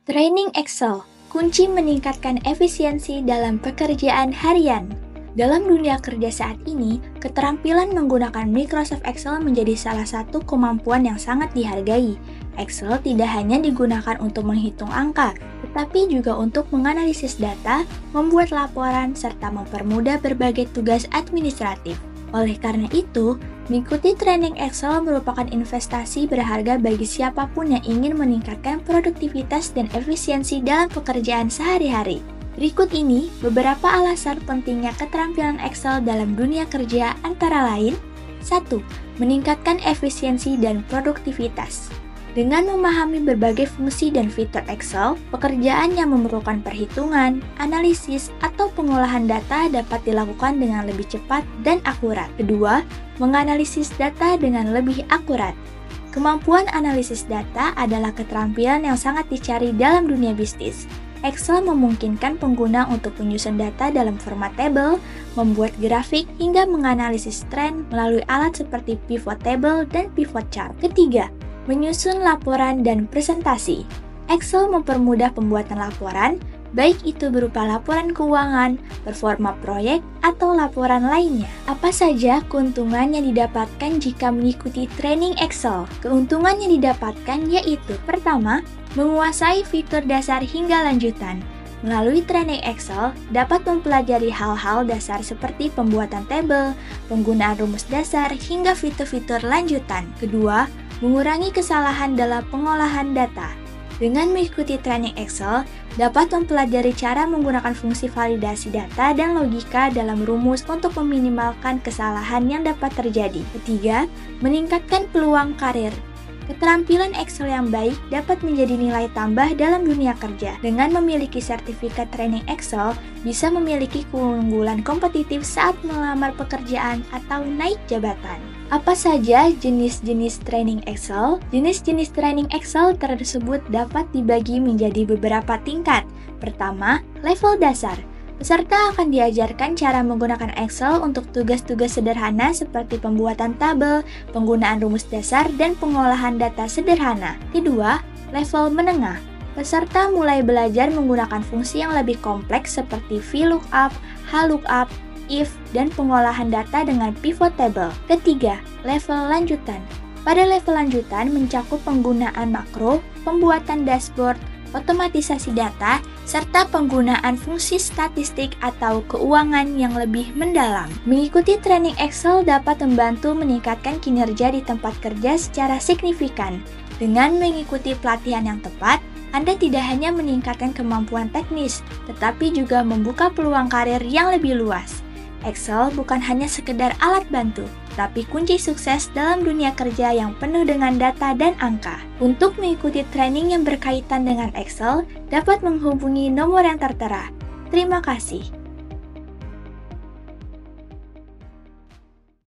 Training Excel, kunci meningkatkan efisiensi dalam pekerjaan harian. Dalam dunia kerja saat ini, keterampilan menggunakan Microsoft Excel menjadi salah satu kemampuan yang sangat dihargai. Excel tidak hanya digunakan untuk menghitung angka, tetapi juga untuk menganalisis data, membuat laporan, serta mempermudah berbagai tugas administratif. Oleh karena itu, mengikuti training Excel merupakan investasi berharga bagi siapapun yang ingin meningkatkan produktivitas dan efisiensi dalam pekerjaan sehari-hari. Berikut ini beberapa alasan pentingnya keterampilan Excel dalam dunia kerja antara lain: 1. Meningkatkan efisiensi dan produktivitas. Dengan memahami berbagai fungsi dan fitur Excel, pekerjaan yang memerlukan perhitungan, analisis, atau pengolahan data dapat dilakukan dengan lebih cepat dan akurat. Kedua, menganalisis data dengan lebih akurat. Kemampuan analisis data adalah keterampilan yang sangat dicari dalam dunia bisnis. Excel memungkinkan pengguna untuk menyusun data dalam format tabel, membuat grafik, hingga menganalisis tren melalui alat seperti pivot table dan pivot chart. Ketiga, menyusun laporan dan presentasi. Excel mempermudah pembuatan laporan, baik itu berupa laporan keuangan, performa proyek, atau laporan lainnya. Apa saja keuntungan yang didapatkan jika mengikuti training Excel? Keuntungan yang didapatkan yaitu: pertama, menguasai fitur dasar hingga lanjutan. Melalui training Excel, dapat mempelajari hal-hal dasar seperti pembuatan tabel, penggunaan rumus dasar, hingga fitur-fitur lanjutan. Kedua, mengurangi kesalahan dalam pengolahan data. Dengan mengikuti training Excel, dapat mempelajari cara menggunakan fungsi validasi data dan logika dalam rumus untuk meminimalkan kesalahan yang dapat terjadi. Ketiga, meningkatkan peluang karir. Keterampilan Excel yang baik dapat menjadi nilai tambah dalam dunia kerja. Dengan memiliki sertifikat training Excel, bisa memiliki keunggulan kompetitif saat melamar pekerjaan atau naik jabatan. Apa saja jenis-jenis training Excel? Jenis-jenis training Excel tersebut dapat dibagi menjadi beberapa tingkat. Pertama, level dasar. Peserta akan diajarkan cara menggunakan Excel untuk tugas-tugas sederhana seperti pembuatan tabel, penggunaan rumus dasar, dan pengolahan data sederhana. Kedua, level menengah. Peserta mulai belajar menggunakan fungsi yang lebih kompleks seperti VLOOKUP, HLOOKUP, if, dan pengolahan data dengan pivot table. Ketiga, level lanjutan. Pada level lanjutan mencakup penggunaan makro, pembuatan dashboard, otomatisasi data, serta penggunaan fungsi statistik atau keuangan yang lebih mendalam. Mengikuti training Excel dapat membantu meningkatkan kinerja di tempat kerja secara signifikan. Dengan mengikuti pelatihan yang tepat, Anda tidak hanya meningkatkan kemampuan teknis, tetapi juga membuka peluang karir yang lebih luas. Excel bukan hanya sekedar alat bantu, tapi kunci sukses dalam dunia kerja yang penuh dengan data dan angka. Untuk mengikuti training yang berkaitan dengan Excel, dapat menghubungi nomor yang tertera. Terima kasih.